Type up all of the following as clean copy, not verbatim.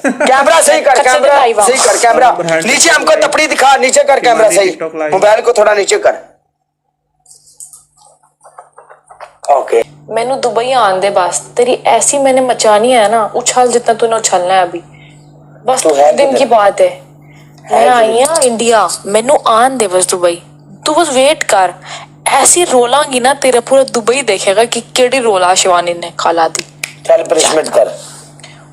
Camera सही कर, camera सही कर, कैमरा नीचे हमको तपड़ी दिखा, नीचे कर कैमरा सही, मोबाइल को थोड़ा नीचे कर। ओके मैनू दुबई आन दे बस, तेरी ऐसी मैंने मचानी है ना, उछल जितना तूने उछलना है अभी, बस तो दिन की बात है। मैं आई हूँ इंडिया, मैनू आन दे बस दुबई, तू बस वेट कर, ऐसी रोलांगी ना तेरा पूरा दुबई देखेगा कि केड़ी रोला शिवानी ने खाला दी। चल पनिशमेंट कर,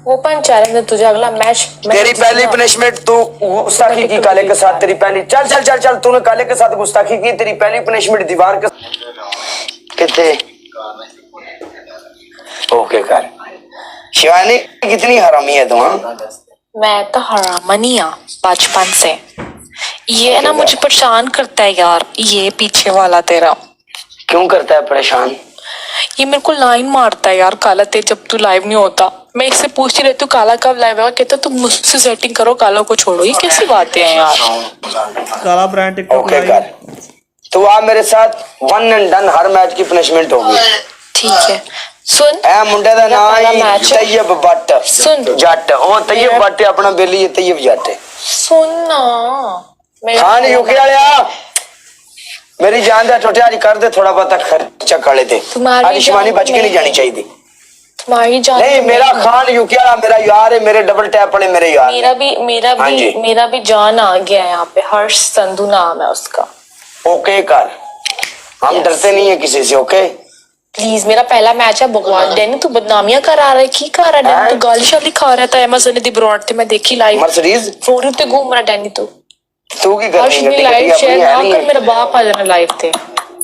ओपन चैलेंज है तुझे, अगला मैच तेरी पहली पनिशमेंट तू गुस्ताखी की काले के साथ, तेरी पहली, चल चल चल चल, तूने काले के साथ गुस्ताखी की, तेरी पहली पनिशमेंट दीवार के कितने। ओके कर। शिवानी कितनी हरामी है तुम? मैं तो हरामनी हूँ बचपन से, ये ना मुझे परेशान करता है यार, ये पीछे वाला तेरा। क्यों करता है परेशान? ये मेरे को लाइन मारता है यार, काला ते जब तू लाइव नहीं होता, मैं इससे पूछती रहती हूँ काला कब लाइव आएगा, कहता तुम मुझसे सेटिंग करो, काला को छोड़ो, ये कैसी बातें हैं यार। काला ब्रांड टिकटॉक ओके कर, तू आ मेरे साथ, वन एंड डन, हर मैच की पनिशमेंट होगी। ठीक है सुन, ए मुंडे दा नाम है तैयब बट, सुन जट, ओ तैयब बट अपना बेली है, तैयब जट। सुन ना खान यूके वाले, मेरी जान दा टोटियारी कर दे, थोड़ा बहुत खर्चा काले थे, आज शिवानी बच के नहीं जानी चाहिए। तुम्हारी जान नहीं, मेरा खान यूके वाला मेरा यार है, मेरे डबल टैप वाले मेरे यार। मेरा भी जान आ गया यहाँ पे, हर्ष संधू नाम है उसका। ओके कर, हम डरते नहीं है किसी से। ओके प्लीज, मेरा पहला मैच है, भगवान डैनी तू बदनामियां करा रहा है, की कर रहा है, तू गाली शाली खा रहा था अमेज़न दी ब्रॉड ते, मैं देखी लाइव मर्सिडीज फ्लोरी ते घूम रहा डैनी तू की कर रही है? लाइव शेयर ना कर, मेरा बाप आ जाना लाइव ते,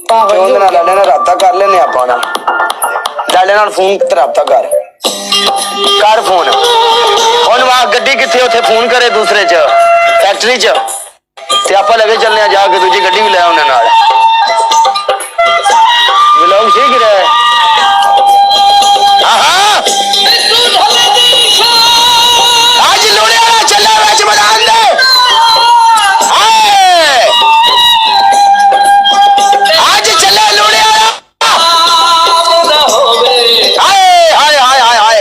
पागल क्यों ना लाडे ना राब्ता कर लेने आपा ना, लाडे नाल फोन ते राब्ता कर फोन, हुन वहां गड्डी किथे, उथे फोन करे दूसरे च फैक्ट्री च, ते आपा लगे चलने आ, जाके दूजी गड्डी भी ले आउने नाल, व्लॉग सीख रहा है। आज लोड़े वाला चला मैच मैदान दे, आज चले लोड़े वाला, हाय हाय हाय हाय हाय,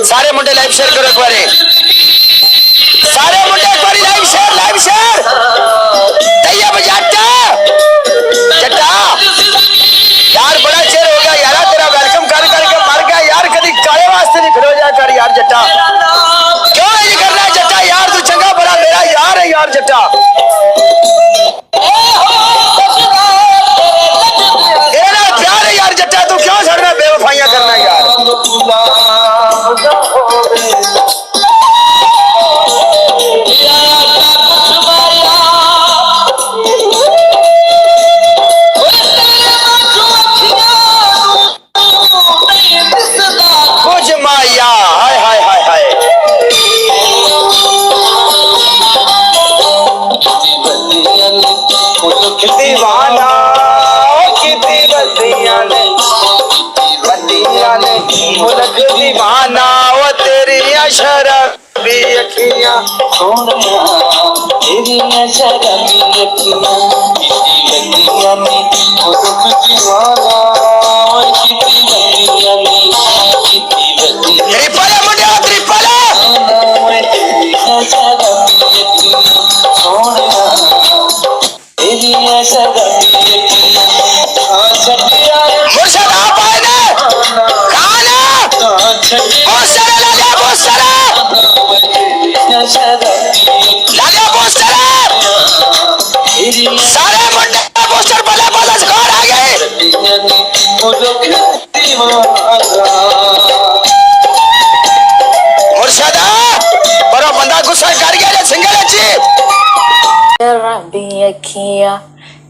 सारे मुंडे लाइव शेयर करो एक बार, सारे मुंडे एक बार लाइव शेयर तैयब जट्टा जट्टा यार, बड़ा शेयर हो गया यार, तेरा वेलकम कर करके मर गया यार, कभी काले वास्ते नहीं खड़ो जा कर यार जट्टा, क्यों नहीं कर रहा जट्टा यार, तू चंगा बड़ा मेरा यार है यार जट्टा, तेरा प्यार है यार जट्टा, तू क्यों सड़ रहा बेवफाइयां करना यार। कुछ माया, हाय हाय हाय हाय, दीवाना कितनी बदियां ने मुल्क दीवाना, वो तेरी शराबी अखियां सोनिया, तेरी शराबी अखियां कितनी बदियां ने मुल्क दीवाना, कितनी बदियां ने कितनी बदियां, त्रिपल मुंडा त्रिपल, तेरी शराबी अखियां सोनिया, तेरी शराबी अखियां मुर्शद आप आए ना, खाना बोसरा लाले बोसरा लाले बोसरा, सारे मुंडे बोसर बला बला स्कोर आ गए। मुर्शदा पर बंदा गुस्सा कर गया, सिंगल अच्छी शराबी अखियां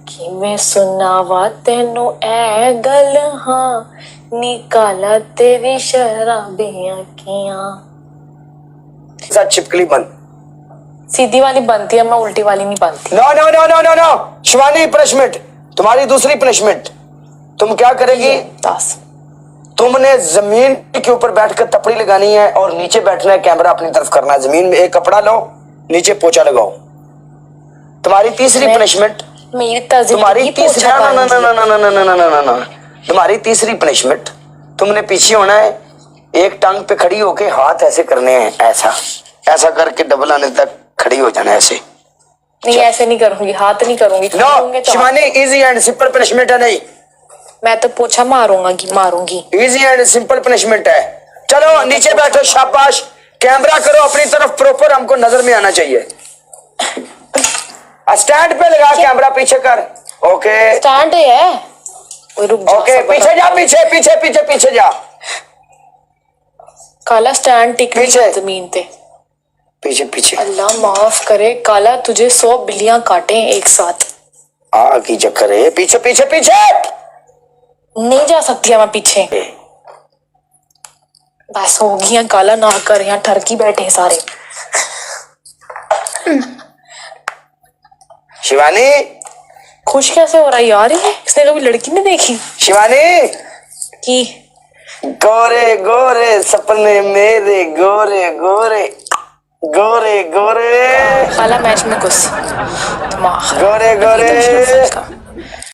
किवें सुनावा तेनू ऐ गल, हाँ निकाला तेरी शराबी अखियां। साथ छिपकली बंद, सीधी वाली बनती है, मैं उल्टी वाली नहीं बनती। No no no no no no, Shivani punishment, तुम्हारी दूसरी पनिशमेंट, तुम क्या करेगी? 10 तुमने जमीन के ऊपर बैठकर तपड़ी लगानी है और नीचे बैठना है, कैमरा अपनी तरफ करना है, जमीन में एक कपड़ा लो, नीचे पोछा लगाओ। तुम्हारी तीसरी मैं- पनिशमेंट, मेरी तस्वीर तुम्हारी तीसरी, ना ना ना ना ना ना ना ना ना ना ना, तुम्हारी तीसरी पनिशमेंट, तुमने पीछे होना है, एक टांग पे खड़ी होके हाथ ऐसे करने हैं, ऐसा ऐसा करके डबल आने तक खड़ी हो जाना है ऐसे। नहीं ऐसे नहीं करूंगी, हाथ नहीं करूंगी। नो करूंगी तो Shivani, easy and simple punishment है। नहीं, मैं तो पोछा मारूंगी। इजी एंड सिंपल पनिशमेंट है। चलो नीचे बैठो, शाबाश। कैमरा करो अपनी तरफ प्रॉपर, हमको नजर में आना चाहिए। स्टैंड पे लगा कैमरा, पीछे कर। ओके स्टैंड है। ओए रुक जा, ओके, सब पीछे जा, पीछे पीछे पीछे पीछे जा, काला स्टैंड टिक नहीं पीछे। है जमीन पे। पीछे पीछे। अल्लाह माफ करे काला, तुझे 100 बिल्लियां काटे एक साथ। आ की चक्कर है, पीछे पीछे पीछे। नहीं जा सकती मैं पीछे। बस हो गया काला, ना कर, यहाँ ठरकी बैठे सारे। शिवानी, खुश कैसे हो रहा है यार ये? इसने कभी लड़की नहीं देखी शिवानी, कि गोरे गोरे सपने मेरे, गोरे गोरे गोरे गोरे काला मैच में घुस। दिमाग खराब। गोरे ये तो मुश्किल गोरे। का।